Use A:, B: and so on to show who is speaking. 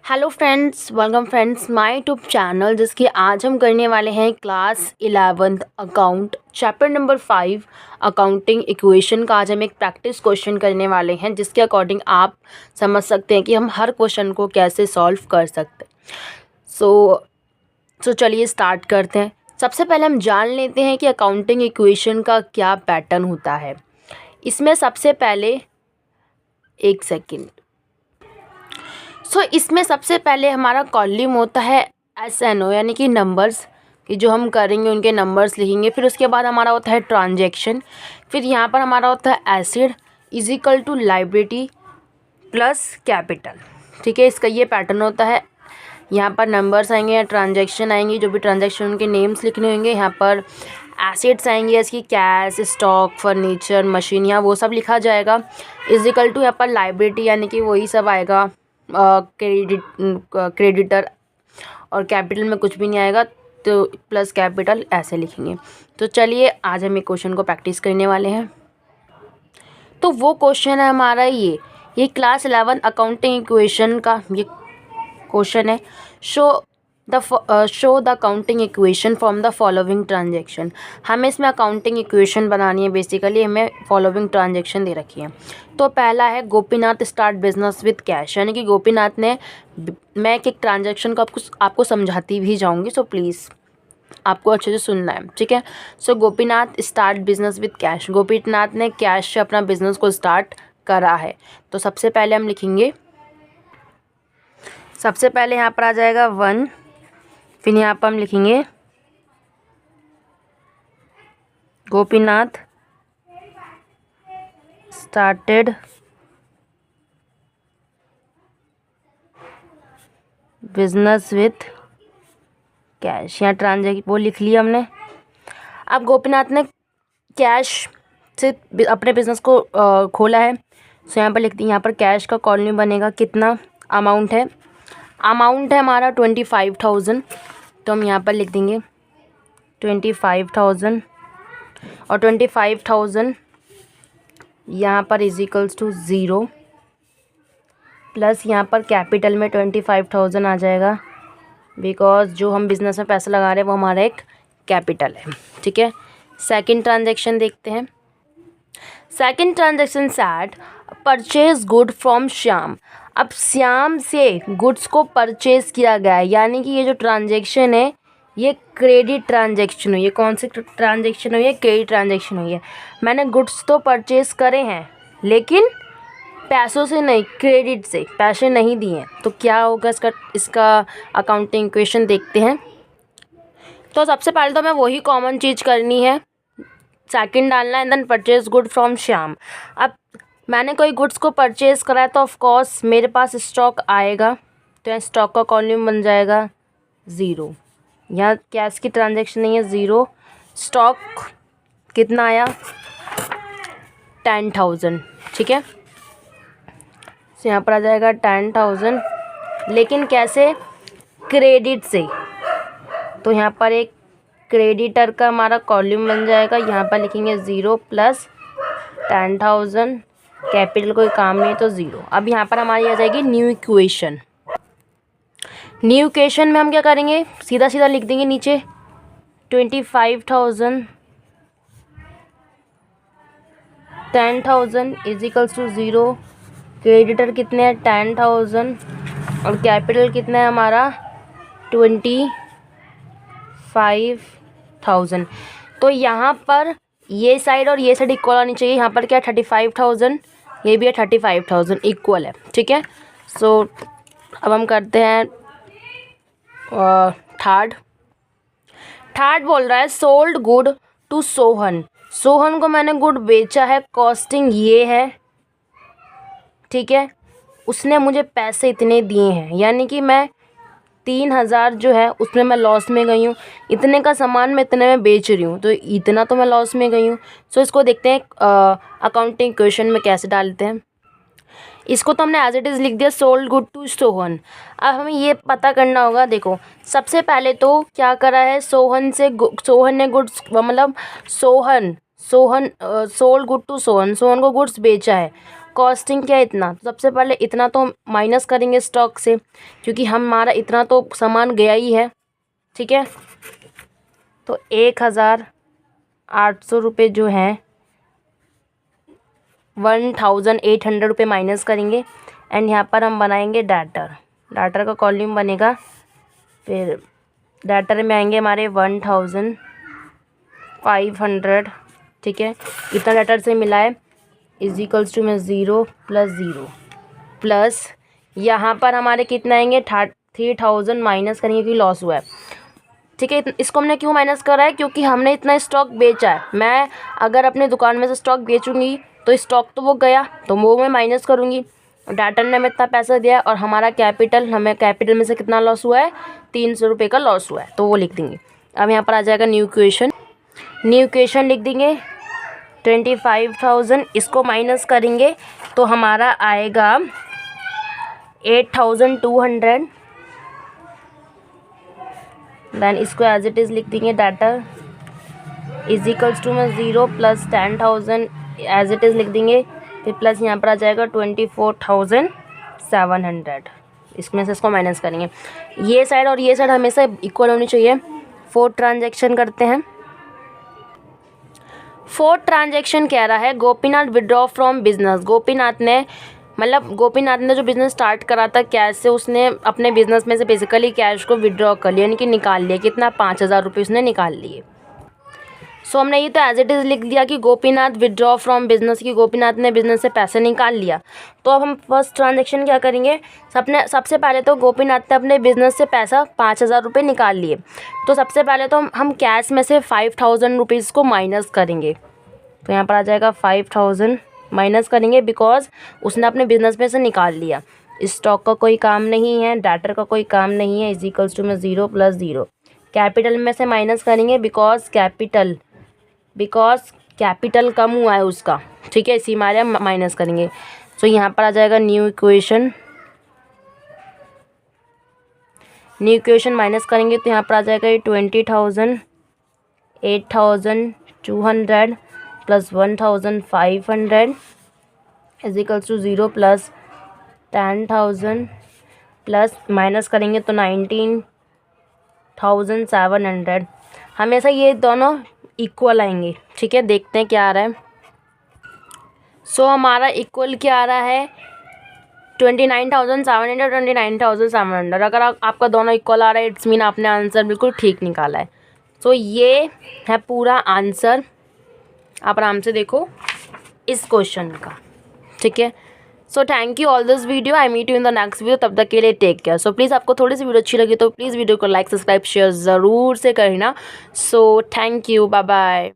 A: Hello friends, welcome friends my YouTube channel, जिसकी आज हम करने वाले हैं class 11th account chapter number 5 accounting equation का। आज हम एक प्रैक्टिस क्वेश्चन करने वाले हैं जिसके अकॉर्डिंग आप समझ सकते हैं कि हम हर क्वेश्चन को कैसे सॉल्व कर सकते हैं। सो चलिए स्टार्ट करते हैं। सबसे पहले हम जान लेते हैं कि अकाउंटिंग इक्वेशन का क्या पैटर्न होता है। इसमें सबसे पहले एक सेकेंड इसमें सबसे पहले हमारा कॉलम होता है SNO, यानी कि नंबर्स कि जो हम करेंगे उनके नंबर्स लिखेंगे। फिर उसके बाद हमारा होता है ट्रांजैक्शन। फिर यहाँ पर हमारा होता है asset is equal to liability plus capital. ठीक है, इसका ये पैटर्न होता है। यहाँ पर नंबर्स आएंगे या ट्रांजैक्शन आएंगी, जो भी ट्रांजैक्शन उनके नेम्स लिखने होंगे। यहाँ पर एसेट्स आएंगे, इसकी कैश, स्टॉक, फर्नीचर, मशीन, यहाँ वो सब लिखा जाएगा। इज इक्वल टू यहाँ पर लायबिलिटी, यानी कि वही सब आएगा, क्रेडिटर, और कैपिटल में कुछ भी नहीं आएगा तो प्लस कैपिटल ऐसे लिखेंगे। तो चलिए आज हम एक क्वेश्चन को प्रैक्टिस करने वाले हैं। तो वो क्वेश्चन है हमारा ये क्लास 11 अकाउंटिंग इक्वेशन का ये क्वेश्चन है। Show the accounting equation from the following transaction. हमें इसमें अकाउंटिंग इक्वेशन बनानी है। बेसिकली हमें फॉलोइंग ट्रांजेक्शन दे रखी है। तो पहला है Gopinath start business with cash, यानी कि गोपीनाथ ने, मैं एक ट्रांजेक्शन को आपको समझाती भी जाऊंगी, सो प्लीज़ आपको अच्छे से सुनना है, ठीक है। So Gopinath start business with cash, Gopinath ने कैश से अपना बिजनेस को स्टार्ट करा है। तो सबसे पहले हम लिखेंगे, सबसे पहले यहाँ पर आ जाएगा 1, फिर यहाँ पर हम लिखेंगे Gopinath started business with cash. यहाँ ट्रांजेक्शन वो लिख लिया हमने। अब गोपीनाथ ने कैश से अपने बिजनेस को खोला है, सो यहाँ पर लिखते हैं, यहाँ पर कैश का कॉलम बनेगा, कितना अमाउंट है हमारा 25,000। तो हम यहाँ पर लिख देंगे 25,000, और 25,000 यहाँ पर इज इक्वल्स टू 0, प्लस यहाँ पर कैपिटल में 25,000 आ जाएगा, बिकॉज जो हम बिज़नेस में पैसा लगा रहे हैं वो हमारा एक कैपिटल है, ठीक है। सेकंड ट्रांजैक्शन देखते हैं। Second transaction set purchase good from Shyam. अब श्याम से गुड्स को परचेज किया गया है, यानी कि ये जो ट्रांजैक्शन है ये क्रेडिट ट्रांजैक्शन हुई है। कौन सी ट्रांजैक्शन हुई है? क्रेडिट ट्रांजैक्शन हुई है। मैंने गुड्स तो परचेज करे हैं लेकिन पैसों से नहीं, क्रेडिट से, पैसे नहीं दिए हैं। तो क्या होगा इसका अकाउंटिंग इक्वेशन देखते हैं। तो सबसे पहले तो हमें वही कॉमन चीज़ करनी है, सेकंड डालना है, then purchase good from Shyam. अब मैंने कोई गुड्स को परचेज करा है तो ऑफ कोर्स मेरे पास स्टॉक आएगा, तो यहाँ स्टॉक का कॉलम बन जाएगा 0। यहाँ कैश की ट्रांजैक्शन नहीं है, 0। स्टॉक कितना आया? 10,000, ठीक है। तो यहाँ पर आ जाएगा 10,000, लेकिन कैसे? क्रेडिट से। तो यहाँ पर एक क्रेडिटर का हमारा कॉलम बन जाएगा, यहाँ पर लिखेंगे 0 प्लस 10,000, कैपिटल कोई काम नहीं तो 0। अब यहाँ पर हमारी आ जाएगी न्यू इक्वेशन। न्यू इक्वेशन में हम क्या करेंगे? सीधा सीधा लिख देंगे नीचे 25,000 10,000 इज इक्वल्स टू 0। क्रेडिटर कितने हैं? 10,000, और कैपिटल कितना है हमारा? 25,000। तो यहाँ पर ये साइड और ये साइड इक्वल आनी चाहिए। यहाँ पर क्या 35,000, ये भी है 35,000, इक्वल है, ठीक है। सो अब हम करते हैं थर्ड बोल रहा है sold good to Sohan. Sohan को मैंने गुड बेचा है, कॉस्टिंग ये है, ठीक है। उसने मुझे पैसे इतने दिए हैं, यानी कि मैं 3,000 जो है उसमें मैं लॉस में गई हूँ। इतने का सामान मैं इतने में बेच रही हूँ, तो इतना तो मैं लॉस में गई हूँ। सो इसको देखते हैं अकाउंटिंग इक्वेशन में कैसे डालते हैं। इसको तो हमने एज इट इज़ लिख दिया, सोल्ड गुड टू सोहन। अब हमें ये पता करना होगा। देखो सबसे पहले तो क्या करा है, सोहन ने गुड्स, मतलब sold good to Sohan, Sohan को गुड्स बेचा है। कॉस्टिंग क्या है इतना, तो सबसे पहले इतना तो माइनस करेंगे स्टॉक से, क्योंकि हमारा इतना तो सामान गया ही है, ठीक है। तो 1800 रुपये जो हैं 1800 रुपये माइनस करेंगे। एंड यहाँ पर हम बनाएंगे डाटर का कॉलम बनेगा, फिर डाटर में आएंगे हमारे 1500, ठीक है। इतना डाटर से मिला है इज इक्वल्स टू में 0 + 0 प्लस यहाँ पर हमारे कितना आएंगे 3000 माइनस करेंगे क्योंकि लॉस हुआ है, ठीक है। इसको हमने क्यों माइनस करा है, क्योंकि हमने इतना स्टॉक बेचा है। मैं अगर अपनी दुकान में से स्टॉक बेचूंगी तो स्टॉक तो वो गया, तो वो मैं माइनस करूँगी। डाटर ने हमें इतना पैसा दिया है और हमारा कैपिटल, हमें कैपिटल में से कितना लॉस हुआ है 300 रुपये का लॉस हुआ है, तो वो लिख देंगे। अब यहाँ पर आ जाएगा न्यू इक्वेशन लिख देंगे 25,000, इसको माइनस करेंगे तो हमारा आएगा 8,200। देन इसको एज इट इज़ लिख देंगे डाटर इज इक्वल्स टू में 0 + 10,000 एज इट इज़ लिख देंगे, फिर प्लस यहाँ पर आ जाएगा 24,700। इसमें से इसको माइनस करेंगे, ये साइड और ये साइड हमेशा इक्वल होनी चाहिए। 4th ट्रांजेक्शन करते हैं। 4th ट्रांजेक्शन कह रहा है Gopinath withdraw from business. Gopinath ने जो बिज़नेस स्टार्ट करा था कैश से, उसने अपने बिज़नेस में से बेसिकली कैश को विड्रॉ कर लिया, यानी कि निकाल लिया। कितना 5,000 रुपये उसने निकाल लिए। सो हमने ये तो एज इट इज़ लिख दिया कि गोपीनाथ विड्रॉ फ्रॉम बिजनेस, की गोपीनाथ ने बिजनेस से पैसे निकाल लिया। तो अब हम फर्स्ट ट्रांजेक्शन क्या करेंगे, सबसे पहले तो गोपीनाथ ने अपने बिज़नेस से पैसा 5,000 रुपये निकाल लिए। तो सबसे पहले तो हम कैश में से 5,000 रुपीज़ को माइनस करेंगे। तो यहाँ पर आ जाएगा 5,000 माइनस करेंगे, बिकॉज उसने अपने बिजनेस में से निकाल लिया। स्टॉक का कोई काम नहीं है, डाटर का कोई काम नहीं है, इज इक्वल्स टू में 0 + 0। कैपिटल में से माइनस करेंगे बिकॉज कैपिटल कम हुआ है उसका, ठीक है, इसी मारे हम माइनस करेंगे। सो यहाँ पर आ जाएगा न्यू इक्वेशन माइनस करेंगे तो यहाँ पर आ जाएगा 20,000, 8,200 + 1,500 is equals to 0 + 10,000 plus minus करेंगे तो 19,700। हमेशा ये दोनों इक्वल आएंगे, ठीक है। देखते हैं क्या आ रहा है। सो हमारा इक्वल क्या आ रहा है 29,700, 29,700। अगर आपका दोनों इक्वल आ रहा है इट्स मीन आपने आंसर बिल्कुल ठीक निकाला है। सो ये है पूरा आंसर, आप आराम से देखो इस क्वेश्चन का, ठीक है। So thank you all this video, I meet you in the next video. तब तक के लिए टेक केयर। सो प्लीज़ आपको थोड़ी सी वीडियो अच्छी लगी तो प्लीज़ वीडियो को लाइक, सब्सक्राइब, शेयर ज़रूर से करना। So thank you, bye bye.